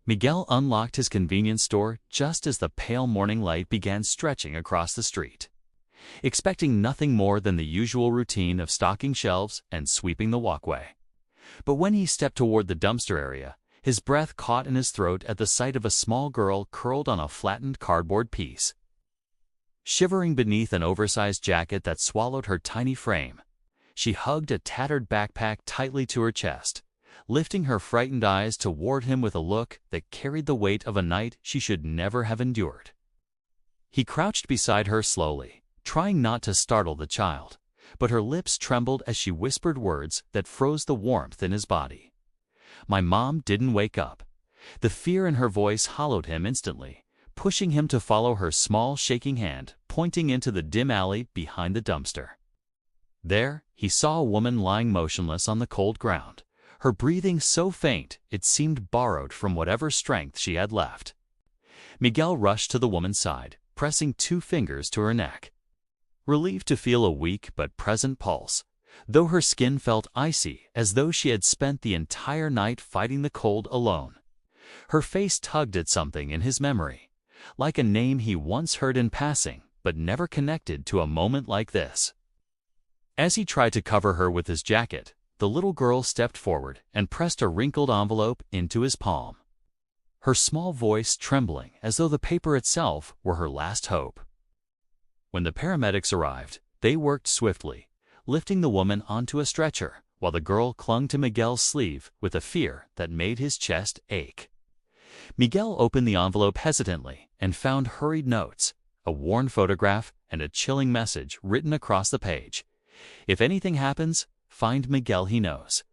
Miguel unlocked his convenience store just as the pale morning light began stretching across the street, expecting nothing more than the usual routine of stocking shelves and sweeping the walkway. But when he stepped toward the dumpster area, his breath caught in his throat at the sight of a small girl curled on a flattened cardboard piece. Shivering beneath an oversized jacket that swallowed her tiny frame, she hugged a tattered backpack tightly to her chest, lifting her frightened eyes toward him with a look that carried the weight of a night she should never have endured. He crouched beside her slowly, trying not to startle the child, but her lips trembled as she whispered words that froze the warmth in his body. "My mom didn't wake up." The fear in her voice hollowed him instantly, pushing him to follow her small shaking hand, pointing into the dim alley behind the dumpster. There, he saw a woman lying motionless on the cold ground, her breathing so faint it seemed borrowed from whatever strength she had left. Miguel rushed to the woman's side, pressing 2 fingers to her neck. Relieved to feel a weak but present pulse, though her skin felt icy as though she had spent the entire night fighting the cold alone. Her face tugged at something in his memory, like a name he once heard in passing but never connected to a moment like this. As he tried to cover her with his jacket, the little girl stepped forward and pressed a wrinkled envelope into his palm, her small voice trembling as though the paper itself were her last hope. When the paramedics arrived, they worked swiftly, lifting the woman onto a stretcher, while the girl clung to Miguel's sleeve with a fear that made his chest ache. Miguel opened the envelope hesitantly and found hurried notes, a worn photograph, and a chilling message written across the page. "If anything happens, find Miguel, he knows."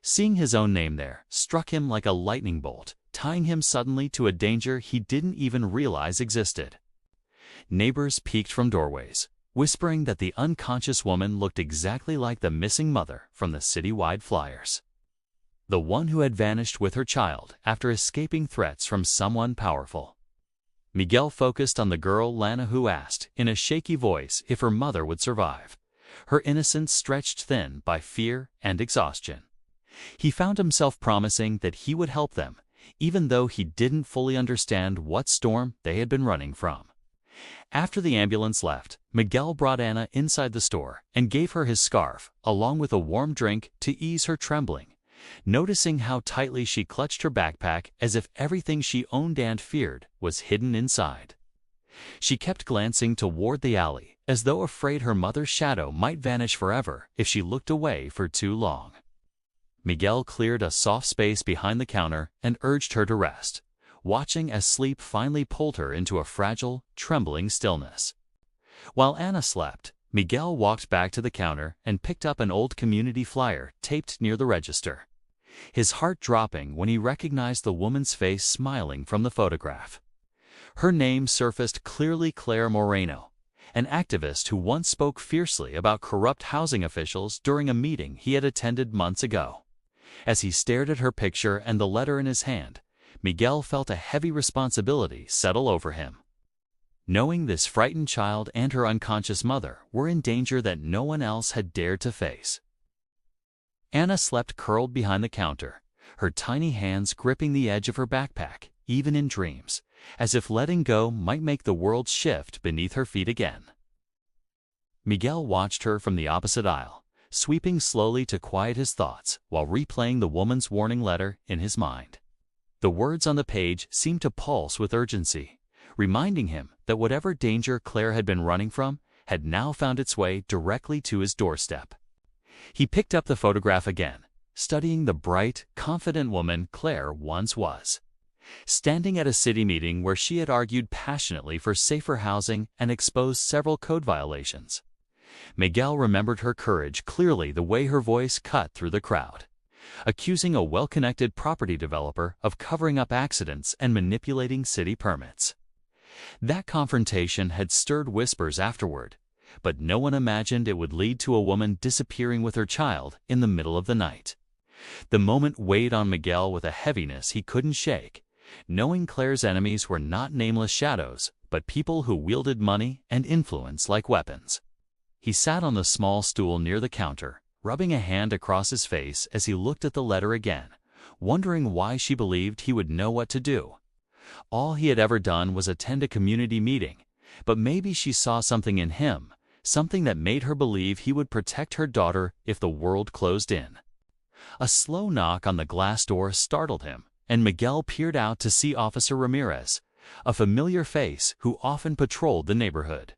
Seeing his own name there struck him like a lightning bolt, tying him suddenly to a danger he didn't even realize existed. Neighbors peeked from doorways, whispering that the unconscious woman looked exactly like the missing mother from the citywide flyers. The one who had vanished with her child after escaping threats from someone powerful. Miguel focused on the girl Lana, who asked, in a shaky voice, if her mother would survive, her innocence stretched thin by fear and exhaustion. He found himself promising that he would help them, even though he didn't fully understand what storm they had been running from. After the ambulance left, Miguel brought Anna inside the store and gave her his scarf, along with a warm drink to ease her trembling, noticing how tightly she clutched her backpack as if everything she owned and feared was hidden inside. She kept glancing toward the alley, as though afraid her mother's shadow might vanish forever if she looked away for too long. Miguel cleared a soft space behind the counter and urged her to rest, watching as sleep finally pulled her into a fragile, trembling stillness. While Anna slept, Miguel walked back to the counter and picked up an old community flyer taped near the register, his heart dropping when he recognized the woman's face smiling from the photograph. Her name surfaced clearly: Claire Moreno, an activist who once spoke fiercely about corrupt housing officials during a meeting he had attended months ago. As he stared at her picture and the letter in his hand, Miguel felt a heavy responsibility settle over him. Knowing this frightened child and her unconscious mother were in danger that no one else had dared to face. Anna slept curled behind the counter, her tiny hands gripping the edge of her backpack, even in dreams, as if letting go might make the world shift beneath her feet again. Miguel watched her from the opposite aisle, sweeping slowly to quiet his thoughts while replaying the woman's warning letter in his mind. The words on the page seemed to pulse with urgency, reminding him that whatever danger Claire had been running from had now found its way directly to his doorstep. He picked up the photograph again, studying the bright, confident woman Claire once was, standing at a city meeting where she had argued passionately for safer housing and exposed several code violations. Miguel remembered her courage clearly, the way her voice cut through the crowd, accusing a well-connected property developer of covering up accidents and manipulating city permits. That confrontation had stirred whispers afterward, but no one imagined it would lead to a woman disappearing with her child in the middle of the night. The moment weighed on Miguel with a heaviness he couldn't shake, knowing Claire's enemies were not nameless shadows, but people who wielded money and influence like weapons. He sat on the small stool near the counter, rubbing a hand across his face as he looked at the letter again, wondering why she believed he would know what to do. All he had ever done was attend a community meeting, but maybe she saw something in him, something that made her believe he would protect her daughter if the world closed in. A slow knock on the glass door startled him, and Miguel peered out to see Officer Ramirez, a familiar face who often patrolled the neighborhood.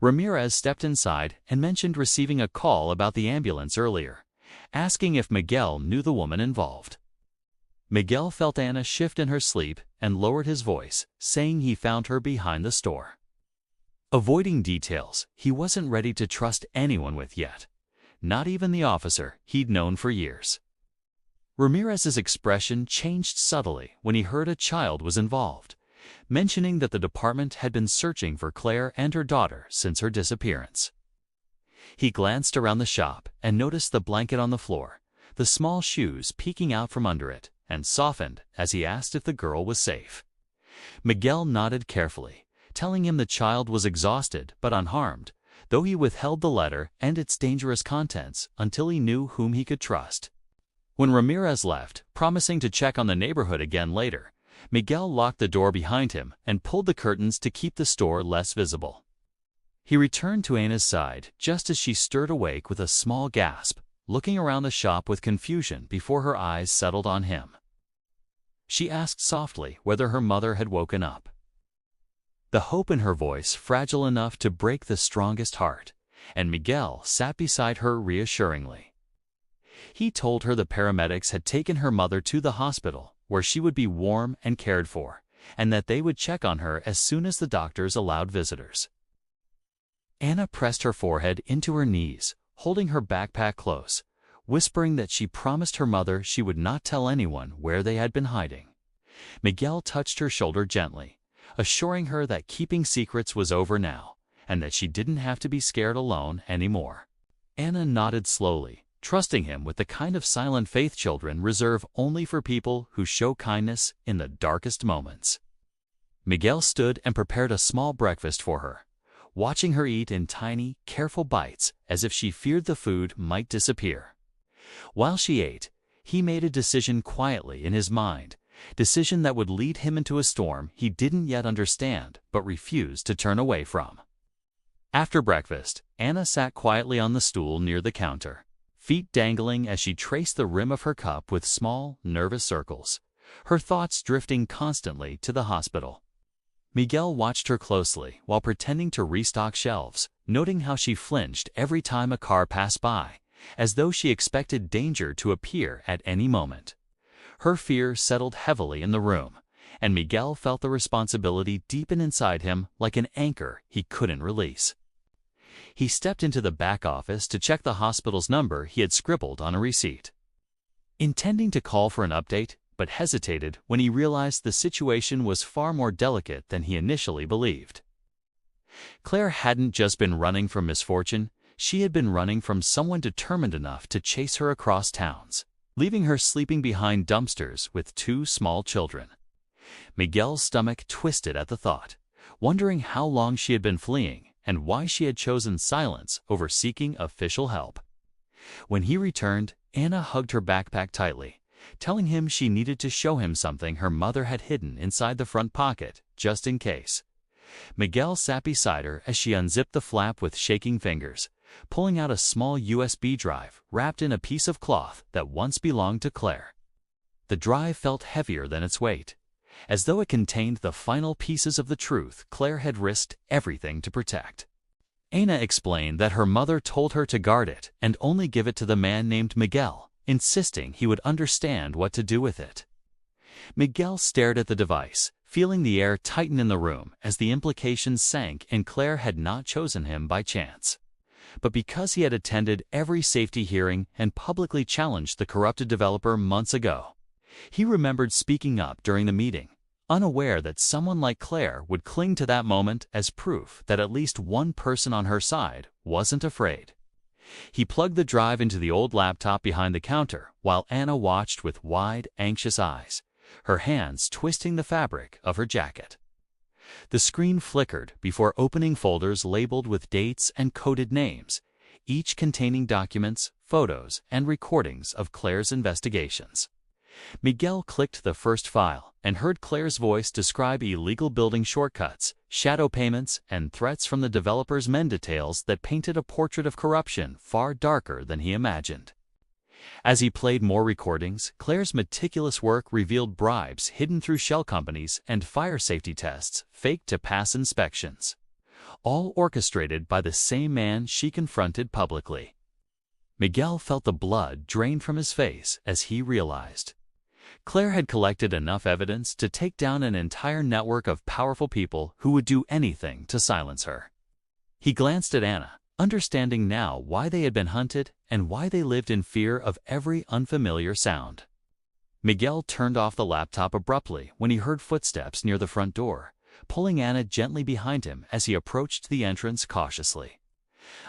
Ramirez stepped inside and mentioned receiving a call about the ambulance earlier, asking if Miguel knew the woman involved. Miguel felt Anna shift in her sleep and lowered his voice, saying he found her behind the store. Avoiding details he wasn't ready to trust anyone with yet, not even the officer he'd known for years. Ramirez's expression changed subtly when he heard a child was involved, mentioning that the department had been searching for Claire and her daughter since her disappearance. He glanced around the shop and noticed the blanket on the floor, the small shoes peeking out from under it, and softened as he asked if the girl was safe. Miguel nodded carefully, telling him the child was exhausted but unharmed, though he withheld the letter and its dangerous contents until he knew whom he could trust. When Ramirez left, promising to check on the neighborhood again later, Miguel locked the door behind him and pulled the curtains to keep the store less visible. He returned to Anna's side just as she stirred awake with a small gasp, looking around the shop with confusion before her eyes settled on him. She asked softly whether her mother had woken up. The hope in her voice fragile enough to break the strongest heart, and Miguel sat beside her reassuringly. He told her the paramedics had taken her mother to the hospital, where she would be warm and cared for, and that they would check on her as soon as the doctors allowed visitors. Anna pressed her forehead into her knees, holding her backpack close, whispering that she promised her mother she would not tell anyone where they had been hiding. Miguel touched her shoulder gently, assuring her that keeping secrets was over now, and that she didn't have to be scared alone anymore. Anna nodded slowly, trusting him with the kind of silent faith children reserve only for people who show kindness in the darkest moments. Miguel stood and prepared a small breakfast for her, watching her eat in tiny, careful bites as if she feared the food might disappear. While she ate, he made a decision quietly in his mind, decision that would lead him into a storm he didn't yet understand but refused to turn away from. After breakfast, Anna sat quietly on the stool near the counter, feet dangling as she traced the rim of her cup with small, nervous circles, her thoughts drifting constantly to the hospital. Miguel watched her closely while pretending to restock shelves, noting how she flinched every time a car passed by, as though she expected danger to appear at any moment. Her fear settled heavily in the room, and Miguel felt the responsibility deepen inside him like an anchor he couldn't release. He stepped into the back office to check the hospital's number he had scribbled on a receipt. Intending to call for an update, but hesitated when he realized the situation was far more delicate than he initially believed. Claire hadn't just been running from misfortune, she had been running from someone determined enough to chase her across towns, leaving her sleeping behind dumpsters with 2 small children. Miguel's stomach twisted at the thought, wondering how long she had been fleeing and why she had chosen silence over seeking official help. When he returned, Anna hugged her backpack tightly, telling him she needed to show him something her mother had hidden inside the front pocket, just in case. Miguel sat beside her as she unzipped the flap with shaking fingers, pulling out a small USB drive wrapped in a piece of cloth that once belonged to Claire. The drive felt heavier than its weight, as though it contained the final pieces of the truth Claire had risked everything to protect. Anna explained that her mother told her to guard it and only give it to the man named Miguel, insisting he would understand what to do with it. Miguel stared at the device, feeling the air tighten in the room as the implications sank and Claire had not chosen him by chance, but because he had attended every safety hearing and publicly challenged the corrupted developer months ago. He remembered speaking up during the meeting, unaware that someone like Claire would cling to that moment as proof that at least one person on her side wasn't afraid. He plugged the drive into the old laptop behind the counter while Anna watched with wide, anxious eyes, her hands twisting the fabric of her jacket. The screen flickered before opening folders labeled with dates and coded names, each containing documents, photos, and recordings of Claire's investigations. Miguel clicked the first file and heard Claire's voice describe illegal building shortcuts, shadow payments, and threats from the developer's men, details that painted a portrait of corruption far darker than he imagined. As he played more recordings, Claire's meticulous work revealed bribes hidden through shell companies and fire safety tests faked to pass inspections, all orchestrated by the same man she confronted publicly. Miguel felt the blood drain from his face as he realized Claire had collected enough evidence to take down an entire network of powerful people who would do anything to silence her. He glanced at Anna, understanding now why they had been hunted and why they lived in fear of every unfamiliar sound. Miguel turned off the laptop abruptly when he heard footsteps near the front door, pulling Anna gently behind him as he approached the entrance cautiously.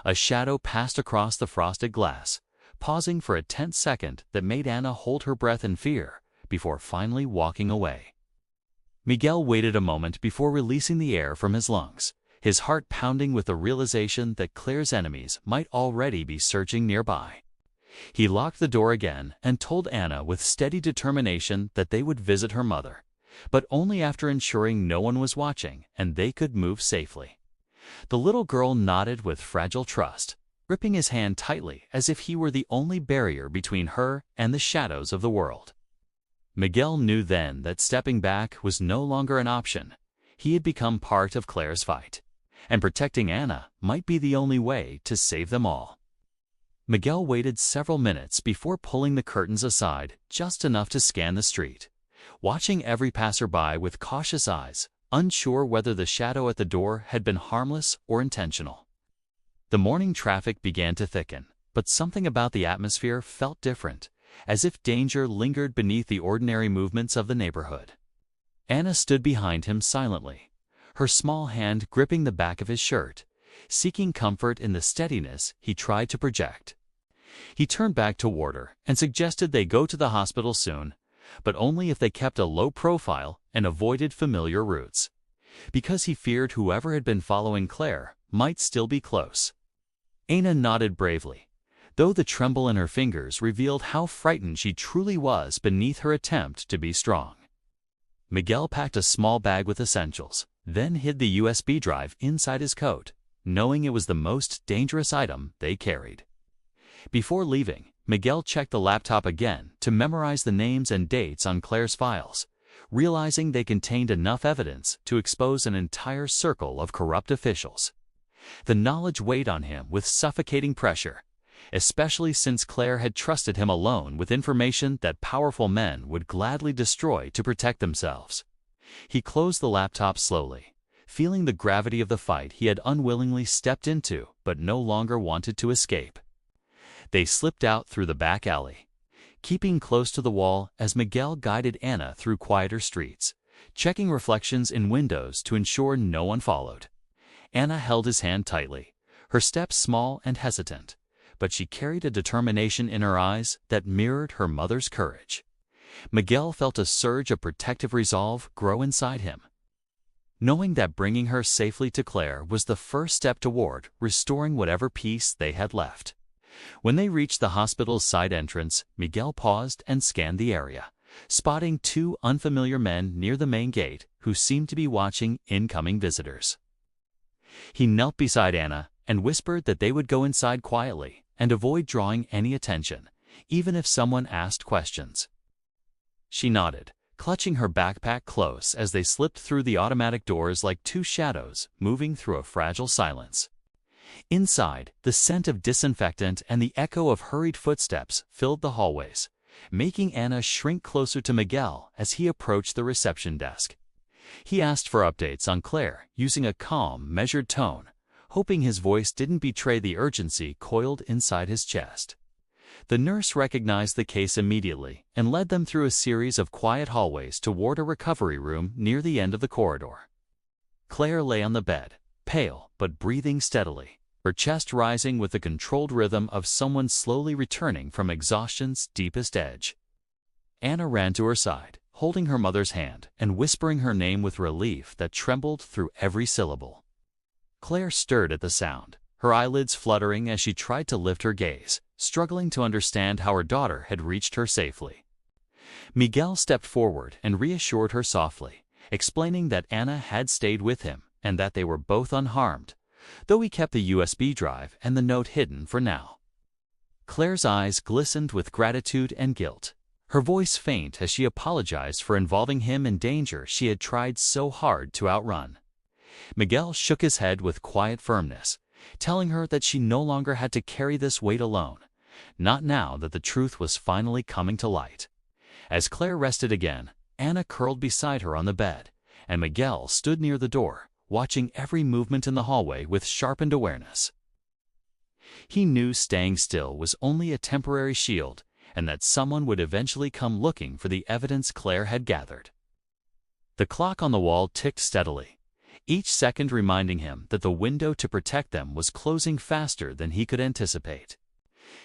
A shadow passed across the frosted glass, pausing for a tense second that made Anna hold her breath in fear before finally walking away. Miguel waited a moment before releasing the air from his lungs, his heart pounding with the realization that Claire's enemies might already be searching nearby. He locked the door again and told Anna with steady determination that they would visit her mother, but only after ensuring no one was watching and they could move safely. The little girl nodded with fragile trust, gripping his hand tightly as if he were the only barrier between her and the shadows of the world. Miguel knew then that stepping back was no longer an option. He had become part of Claire's fight, and protecting Anna might be the only way to save them all. Miguel waited several minutes before pulling the curtains aside just enough to scan the street, watching every passerby with cautious eyes, unsure whether the shadow at the door had been harmless or intentional. The morning traffic began to thicken, but something about the atmosphere felt different, as if danger lingered beneath the ordinary movements of the neighborhood. Anna stood behind him silently, her small hand gripping the back of his shirt, seeking comfort in the steadiness he tried to project. He turned back toward her and suggested they go to the hospital soon, but only if they kept a low profile and avoided familiar routes, because he feared whoever had been following Claire might still be close. Anna nodded bravely, though the tremble in her fingers revealed how frightened she truly was beneath her attempt to be strong. Miguel packed a small bag with essentials, then hid the USB drive inside his coat, knowing it was the most dangerous item they carried. Before leaving, Miguel checked the laptop again to memorize the names and dates on Claire's files, realizing they contained enough evidence to expose an entire circle of corrupt officials. The knowledge weighed on him with suffocating pressure, especially since Claire had trusted him alone with information that powerful men would gladly destroy to protect themselves. He closed the laptop slowly, feeling the gravity of the fight he had unwillingly stepped into but no longer wanted to escape. They slipped out through the back alley, keeping close to the wall as Miguel guided Anna through quieter streets, checking reflections in windows to ensure no one followed. Anna held his hand tightly, her steps small and hesitant, but she carried a determination in her eyes that mirrored her mother's courage. Miguel felt a surge of protective resolve grow inside him, knowing that bringing her safely to Claire was the first step toward restoring whatever peace they had left. When they reached the hospital's side entrance, Miguel paused and scanned the area, spotting two unfamiliar men near the main gate who seemed to be watching incoming visitors. He knelt beside Anna and whispered that they would go inside quietly and avoid drawing any attention, even if someone asked questions. She nodded, clutching her backpack close as they slipped through the automatic doors like two shadows moving through a fragile silence. Inside, the scent of disinfectant and the echo of hurried footsteps filled the hallways, making Anna shrink closer to Miguel as he approached the reception desk. He asked for updates on Claire using a calm, measured tone, hoping his voice didn't betray the urgency coiled inside his chest. The nurse recognized the case immediately and led them through a series of quiet hallways toward a recovery room near the end of the corridor. Claire lay on the bed, pale but breathing steadily, her chest rising with the controlled rhythm of someone slowly returning from exhaustion's deepest edge. Anna ran to her side, holding her mother's hand and whispering her name with relief that trembled through every syllable. Claire stirred at the sound, her eyelids fluttering as she tried to lift her gaze, struggling to understand how her daughter had reached her safely. Miguel stepped forward and reassured her softly, explaining that Anna had stayed with him and that they were both unharmed, though he kept the USB drive and the note hidden for now. Claire's eyes glistened with gratitude and guilt, her voice faint as she apologized for involving him in danger she had tried so hard to outrun. Miguel shook his head with quiet firmness, telling her that she no longer had to carry this weight alone, not now that the truth was finally coming to light. As Claire rested again, Anna curled beside her on the bed, and Miguel stood near the door, watching every movement in the hallway with sharpened awareness. He knew staying still was only a temporary shield, and that someone would eventually come looking for the evidence Claire had gathered. The clock on the wall ticked steadily, each second reminding him that the window to protect them was closing faster than he could anticipate.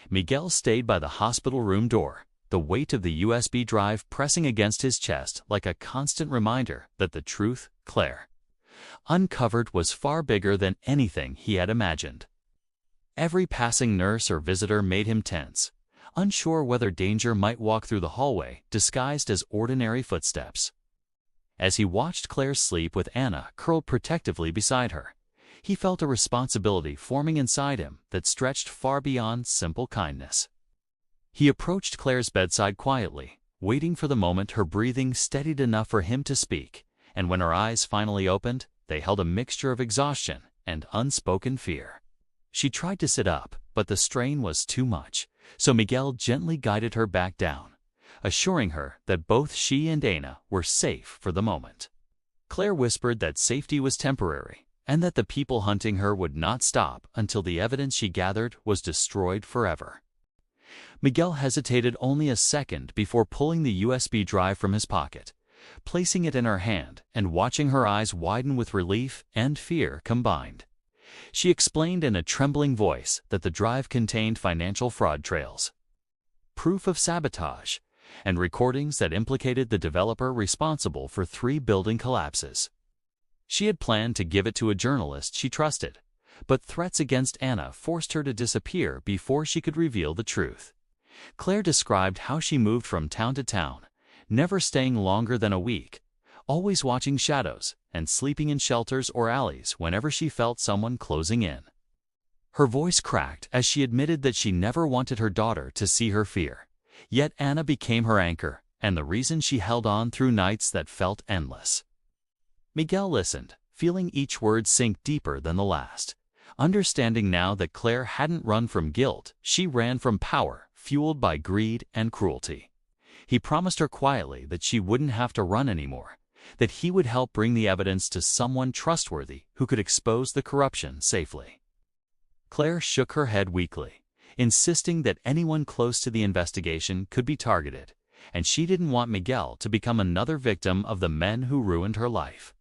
Miguel stayed by the hospital room door, the weight of the USB drive pressing against his chest like a constant reminder that the truth, Claire uncovered, was far bigger than anything he had imagined. Every passing nurse or visitor made him tense, unsure whether danger might walk through the hallway disguised as ordinary footsteps. As he watched Claire sleep with Anna curled protectively beside her, he felt a responsibility forming inside him that stretched far beyond simple kindness. He approached Claire's bedside quietly, waiting for the moment her breathing steadied enough for him to speak, and when her eyes finally opened, they held a mixture of exhaustion and unspoken fear. She tried to sit up, but the strain was too much, so Miguel gently guided her back down, assuring her that both she and Anna were safe for the moment. Claire whispered that safety was temporary, and that the people hunting her would not stop until the evidence she gathered was destroyed forever. Miguel hesitated only a second before pulling the USB drive from his pocket, placing it in her hand and watching her eyes widen with relief and fear combined. She explained in a trembling voice that the drive contained financial fraud trails, proof of sabotage, and recordings that implicated the developer responsible for 3 building collapses. She had planned to give it to a journalist she trusted, but threats against Anna forced her to disappear before she could reveal the truth. Claire described how she moved from town to town, never staying longer than a week, always watching shadows and sleeping in shelters or alleys whenever she felt someone closing in. Her voice cracked as she admitted that she never wanted her daughter to see her fear, yet Anna became her anchor and the reason she held on through nights that felt endless. Miguel listened, feeling each word sink deeper than the last, understanding now that Claire hadn't run from guilt, she ran from power, fueled by greed and cruelty. He promised her quietly that she wouldn't have to run anymore, that he would help bring the evidence to someone trustworthy who could expose the corruption safely. Claire shook her head weakly, insisting that anyone close to the investigation could be targeted, and she didn't want Miguel to become another victim of the men who ruined her life.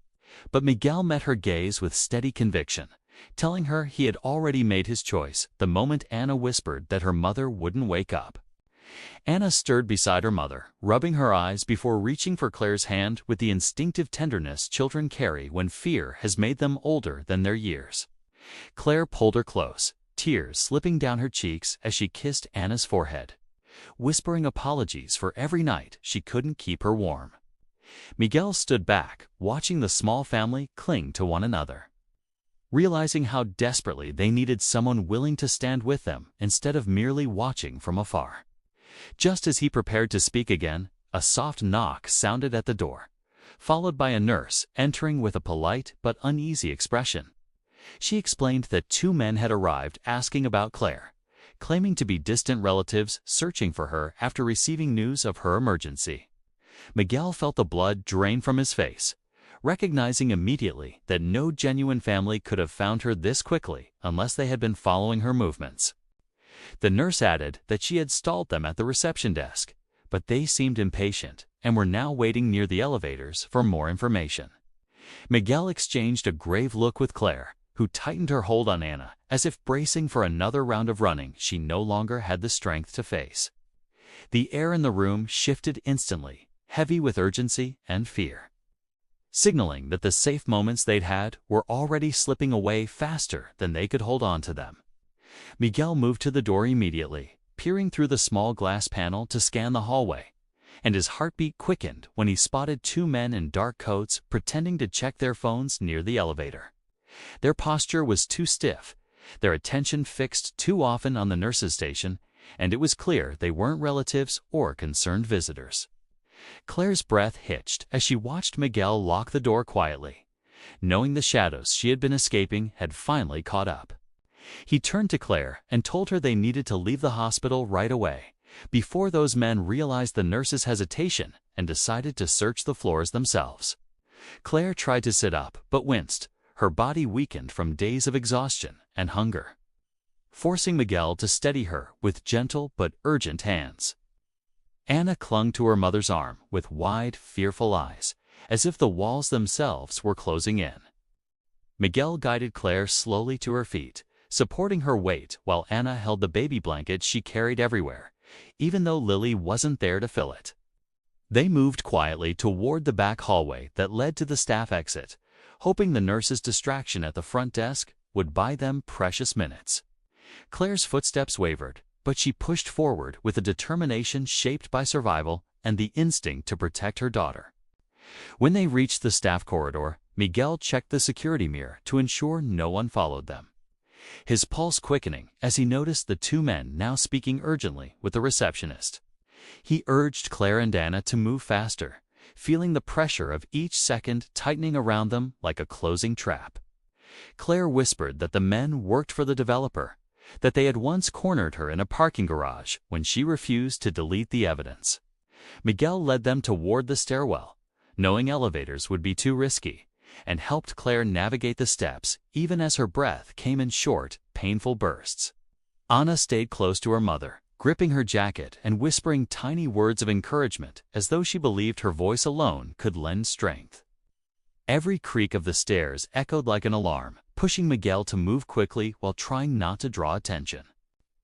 But Miguel met her gaze with steady conviction, telling her he had already made his choice the moment Anna whispered that her mother wouldn't wake up. Anna stirred beside her mother, rubbing her eyes before reaching for Claire's hand with the instinctive tenderness children carry when fear has made them older than their years. Claire pulled her close, tears slipping down her cheeks as she kissed Anna's forehead, whispering apologies for every night she couldn't keep her warm. Miguel stood back, watching the small family cling to one another, realizing how desperately they needed someone willing to stand with them instead of merely watching from afar. Just as he prepared to speak again, a soft knock sounded at the door, followed by a nurse entering with a polite but uneasy expression. She explained that 2 men had arrived asking about Claire, claiming to be distant relatives searching for her after receiving news of her emergency. Miguel felt the blood drain from his face, recognizing immediately that no genuine family could have found her this quickly unless they had been following her movements. The nurse added that she had stalled them at the reception desk, but they seemed impatient and were now waiting near the elevators for more information. Miguel exchanged a grave look with Claire, who tightened her hold on Anna as if bracing for another round of running she no longer had the strength to face. The air in the room shifted instantly, heavy with urgency and fear, signaling that the safe moments they'd had were already slipping away faster than they could hold on to them. Miguel moved to the door immediately, peering through the small glass panel to scan the hallway, and his heartbeat quickened when he spotted two men in dark coats pretending to check their phones near the elevator. Their posture was too stiff, their attention fixed too often on the nurse's station, and it was clear they weren't relatives or concerned visitors. Claire's breath hitched as she watched Miguel lock the door quietly, knowing the shadows she had been escaping had finally caught up. He turned to Claire and told her they needed to leave the hospital right away, before those men realized the nurse's hesitation and decided to search the floors themselves. Claire tried to sit up but winced, her body weakened from days of exhaustion and hunger, forcing Miguel to steady her with gentle but urgent hands. Anna clung to her mother's arm with wide, fearful eyes, as if the walls themselves were closing in. Miguel guided Claire slowly to her feet, supporting her weight while Anna held the baby blanket she carried everywhere, even though Lily wasn't there to fill it. They moved quietly toward the back hallway that led to the staff exit, hoping the nurse's distraction at the front desk would buy them precious minutes. Claire's footsteps wavered, but she pushed forward with a determination shaped by survival and the instinct to protect her daughter. When they reached the staff corridor, Miguel checked the security mirror to ensure no one followed them, his pulse quickening as he noticed the two men now speaking urgently with the receptionist. He urged Claire and Anna to move faster, feeling the pressure of each second tightening around them like a closing trap. Claire whispered that the men worked for the developer, that they had once cornered her in a parking garage when she refused to delete the evidence. Miguel led them toward the stairwell, knowing elevators would be too risky, and helped Claire navigate the steps even as her breath came in short, painful bursts. Anna stayed close to her mother, gripping her jacket and whispering tiny words of encouragement as though she believed her voice alone could lend strength. Every creak of the stairs echoed like an alarm, pushing Miguel to move quickly while trying not to draw attention.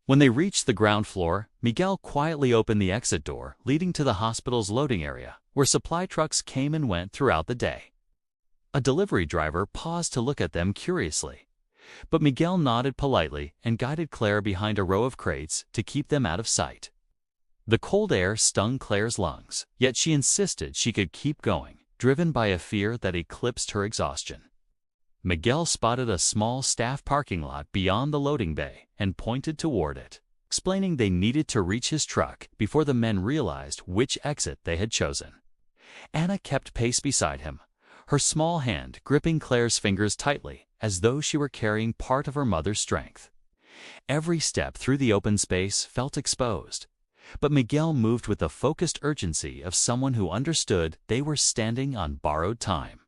When they reached the ground floor, Miguel quietly opened the exit door leading to the hospital's loading area, where supply trucks came and went throughout the day. A delivery driver paused to look at them curiously, but Miguel nodded politely and guided Claire behind a row of crates to keep them out of sight. The cold air stung Claire's lungs, yet she insisted she could keep going, driven by a fear that eclipsed her exhaustion. Miguel spotted a small staff parking lot beyond the loading bay and pointed toward it, explaining they needed to reach his truck before the men realized which exit they had chosen. Anna kept pace beside him, her small hand gripping Claire's fingers tightly as though she were carrying part of her mother's strength. Every step through the open space felt exposed, but Miguel moved with the focused urgency of someone who understood they were standing on borrowed time.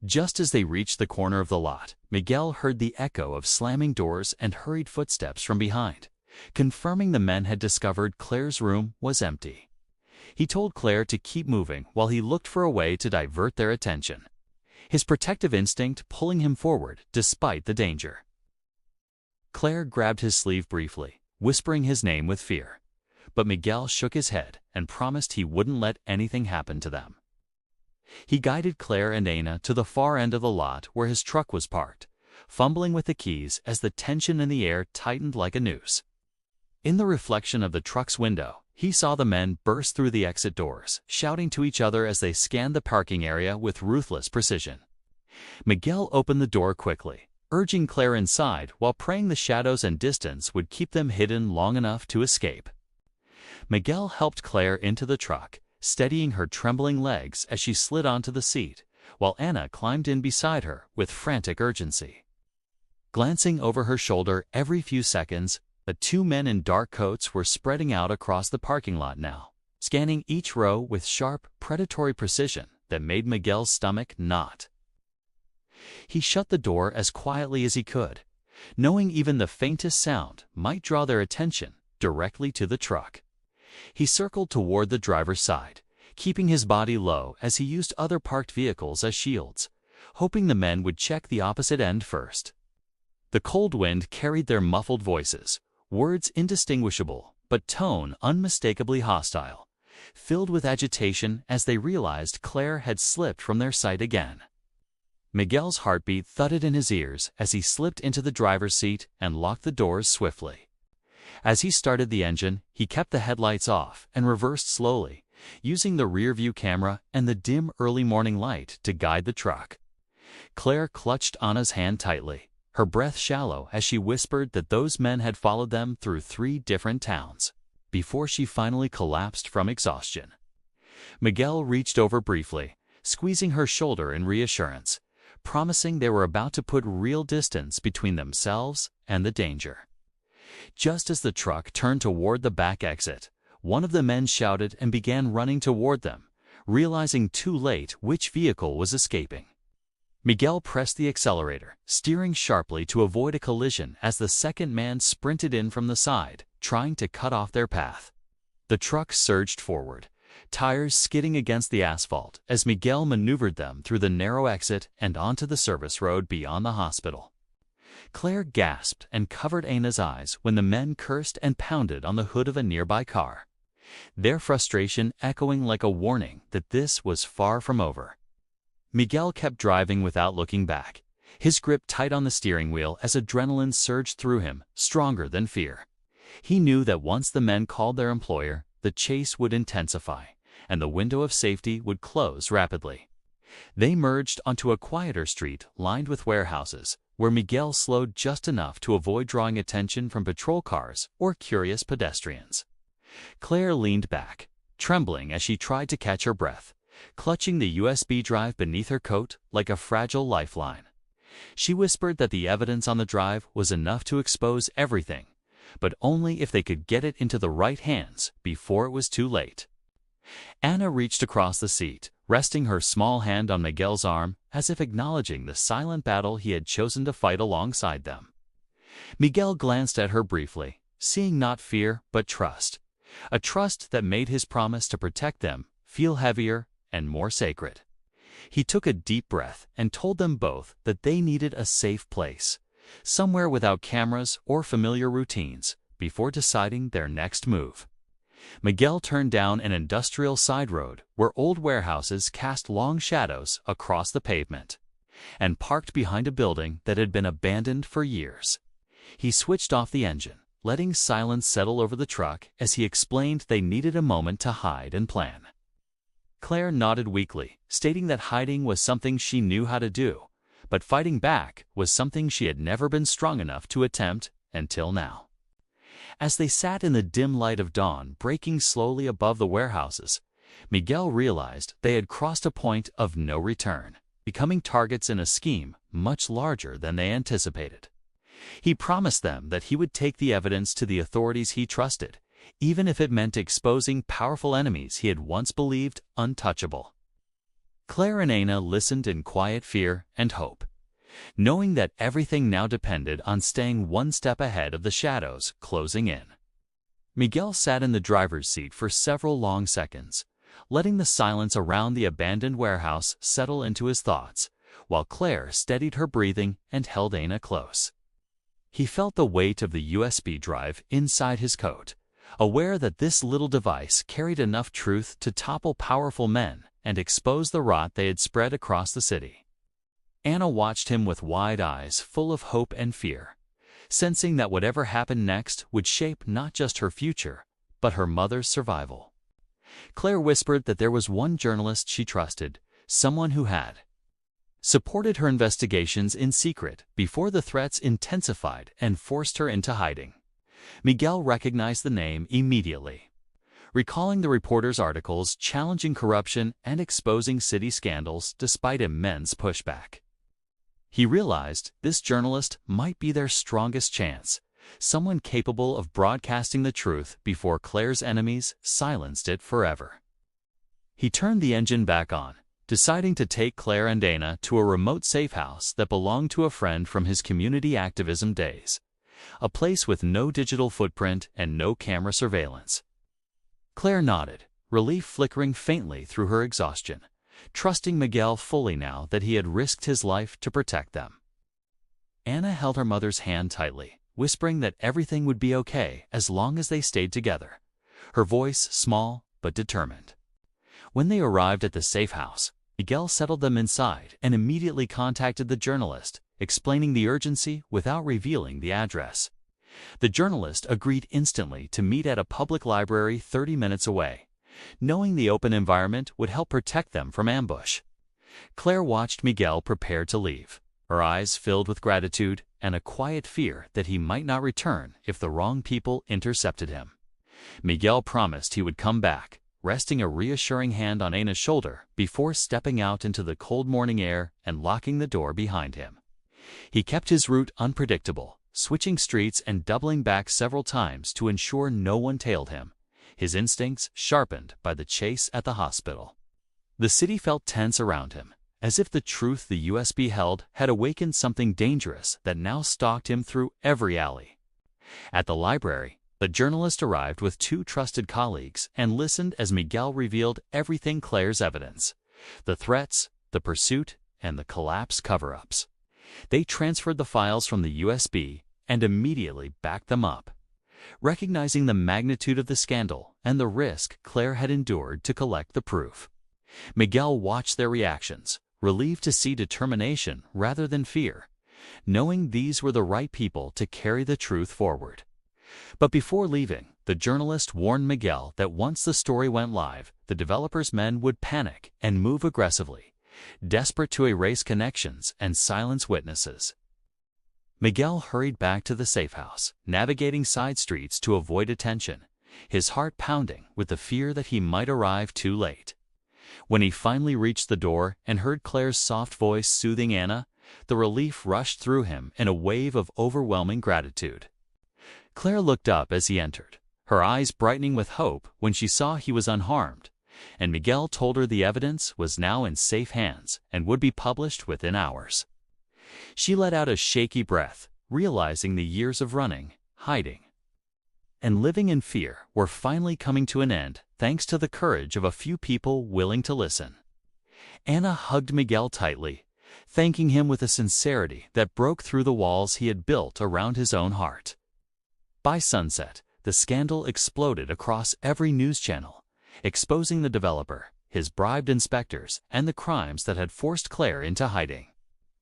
Just as they reached the corner of the lot, Miguel heard the echo of slamming doors and hurried footsteps from behind, confirming the men had discovered Claire's room was empty. He told Claire to keep moving while he looked for a way to divert their attention, his protective instinct pulling him forward despite the danger. Claire grabbed his sleeve briefly, whispering his name with fear, but Miguel shook his head and promised he wouldn't let anything happen to them. He guided Claire and Anna to the far end of the lot where his truck was parked, fumbling with the keys as the tension in the air tightened like a noose. In the reflection of the truck's window, he saw the men burst through the exit doors, shouting to each other as they scanned the parking area with ruthless precision. Miguel opened the door quickly, urging Claire inside while praying the shadows and distance would keep them hidden long enough to escape. Miguel helped Claire into the truck, steadying her trembling legs as she slid onto the seat, while Anna climbed in beside her with frantic urgency. Glancing over her shoulder every few seconds, the two men in dark coats were spreading out across the parking lot now, scanning each row with sharp, predatory precision that made Miguel's stomach knot. He shut the door as quietly as he could, knowing even the faintest sound might draw their attention directly to the truck. He circled toward the driver's side, keeping his body low as he used other parked vehicles as shields, hoping the men would check the opposite end first. The cold wind carried their muffled voices, words indistinguishable but tone unmistakably hostile, filled with agitation as they realized Claire had slipped from their sight again. Miguel's heartbeat thudded in his ears as he slipped into the driver's seat and locked the doors swiftly. As he started the engine, he kept the headlights off and reversed slowly, using the rear-view camera and the dim early morning light to guide the truck. Claire clutched Anna's hand tightly, her breath shallow as she whispered that those men had followed them through 3 different towns, before she finally collapsed from exhaustion. Miguel reached over briefly, squeezing her shoulder in reassurance, promising they were about to put real distance between themselves and the danger. Just as the truck turned toward the back exit, one of the men shouted and began running toward them, realizing too late which vehicle was escaping. Miguel pressed the accelerator, steering sharply to avoid a collision as the second man sprinted in from the side, trying to cut off their path. The truck surged forward, tires skidding against the asphalt as Miguel maneuvered them through the narrow exit and onto the service road beyond the hospital. Claire gasped and covered Anna's eyes when the men cursed and pounded on the hood of a nearby car, their frustration echoing like a warning that this was far from over. Miguel kept driving without looking back, his grip tight on the steering wheel as adrenaline surged through him, stronger than fear. He knew that once the men called their employer, the chase would intensify, and the window of safety would close rapidly. They merged onto a quieter street lined with warehouses, where Miguel slowed just enough to avoid drawing attention from patrol cars or curious pedestrians. Claire leaned back, trembling as she tried to catch her breath, clutching the USB drive beneath her coat like a fragile lifeline. She whispered that the evidence on the drive was enough to expose everything, but only if they could get it into the right hands before it was too late. Anna reached across the seat, resting her small hand on Miguel's arm as if acknowledging the silent battle he had chosen to fight alongside them. Miguel glanced at her briefly, seeing not fear but trust, a trust that made his promise to protect them feel heavier and more sacred. He took a deep breath and told them both that they needed a safe place, somewhere without cameras or familiar routines, before deciding their next move. Miguel turned down an industrial side road where old warehouses cast long shadows across the pavement, and parked behind a building that had been abandoned for years. He switched off the engine, letting silence settle over the truck as he explained they needed a moment to hide and plan. Claire nodded weakly, stating that hiding was something she knew how to do, but fighting back was something she had never been strong enough to attempt until now. As they sat in the dim light of dawn breaking slowly above the warehouses, Miguel realized they had crossed a point of no return, becoming targets in a scheme much larger than they anticipated. He promised them that he would take the evidence to the authorities he trusted, even if it meant exposing powerful enemies he had once believed untouchable. Claire and Anna listened in quiet fear and hope, knowing that everything now depended on staying one step ahead of the shadows closing in. Miguel sat in the driver's seat for several long seconds, letting the silence around the abandoned warehouse settle into his thoughts, while Claire steadied her breathing and held Anna close. He felt the weight of the USB drive inside his coat, aware that this little device carried enough truth to topple powerful men and expose the rot they had spread across the city. Anna watched him with wide eyes full of hope and fear, sensing that whatever happened next would shape not just her future, but her mother's survival. Claire whispered that there was one journalist she trusted, someone who had supported her investigations in secret before the threats intensified and forced her into hiding. Miguel recognized the name immediately, recalling the reporter's articles challenging corruption and exposing city scandals despite immense pushback. He realized this journalist might be their strongest chance, someone capable of broadcasting the truth before Claire's enemies silenced it forever. He turned the engine back on, deciding to take Claire and Anna to a remote safe house that belonged to a friend from his community activism days, a place with no digital footprint and no camera surveillance. Claire nodded, relief flickering faintly through her exhaustion, trusting Miguel fully now that he had risked his life to protect them. Anna held her mother's hand tightly, whispering that everything would be okay as long as they stayed together, her voice small but determined. When they arrived at the safe house, Miguel settled them inside and immediately contacted the journalist, explaining the urgency without revealing the address. The journalist agreed instantly to meet at a public library 30 minutes away, knowing the open environment would help protect them from ambush. Claire watched Miguel prepare to leave, her eyes filled with gratitude and a quiet fear that he might not return if the wrong people intercepted him. Miguel promised he would come back, resting a reassuring hand on Ana's shoulder before stepping out into the cold morning air and locking the door behind him. He kept his route unpredictable, switching streets and doubling back several times to ensure no one tailed him, his instincts sharpened by the chase at the hospital. The city felt tense around him, as if the truth the USB held had awakened something dangerous that now stalked him through every alley. At the library, the journalist arrived with two trusted colleagues and listened as Miguel revealed everything: Claire's evidence, the threats, the pursuit, and the collapse cover-ups. They transferred the files from the USB and immediately backed them up, recognizing the magnitude of the scandal and the risk Claire had endured to collect the proof. Miguel watched their reactions, relieved to see determination rather than fear, knowing these were the right people to carry the truth forward. But before leaving, the journalist warned Miguel that once the story went live, the developer's men would panic and move aggressively, desperate to erase connections and silence witnesses. Miguel hurried back to the safe house, navigating side streets to avoid attention, his heart pounding with the fear that he might arrive too late. When he finally reached the door and heard Claire's soft voice soothing Ana, the relief rushed through him in a wave of overwhelming gratitude. Claire looked up as he entered, her eyes brightening with hope when she saw he was unharmed, and Miguel told her the evidence was now in safe hands and would be published within hours. She let out a shaky breath, realizing the years of running, hiding, and living in fear were finally coming to an end thanks to the courage of a few people willing to listen. Ana hugged Miguel tightly, thanking him with a sincerity that broke through the walls he had built around his own heart. By sunset, the scandal exploded across every news channel, exposing the developer, his bribed inspectors, and the crimes that had forced Claire into hiding.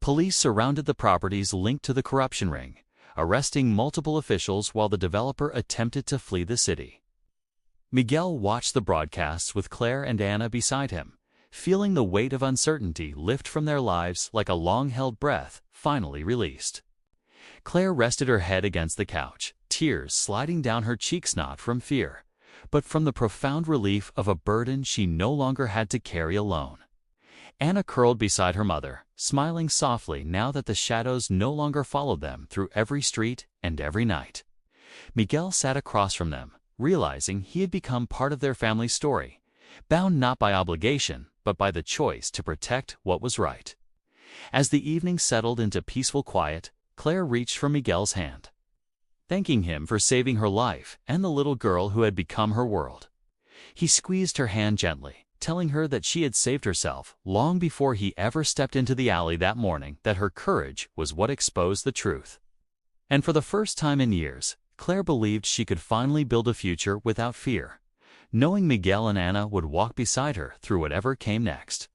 Police surrounded the properties linked to the corruption ring, arresting multiple officials while the developer attempted to flee the city. Miguel watched the broadcasts with Claire and Ana beside him, feeling the weight of uncertainty lift from their lives like a long-held breath finally released. Claire rested her head against the couch, tears sliding down her cheeks, not from fear, but from the profound relief of a burden she no longer had to carry alone. Ana curled beside her mother, smiling softly now that the shadows no longer followed them through every street and every night. Miguel sat across from them, realizing he had become part of their family story, bound not by obligation but by the choice to protect what was right. As the evening settled into peaceful quiet, Claire reached for Miguel's hand, thanking him for saving her life and the little girl who had become her world. He squeezed her hand gently, telling her that she had saved herself long before he ever stepped into the alley that morning, that her courage was what exposed the truth. And for the first time in years, Claire believed she could finally build a future without fear, knowing Miguel and Ana would walk beside her through whatever came next.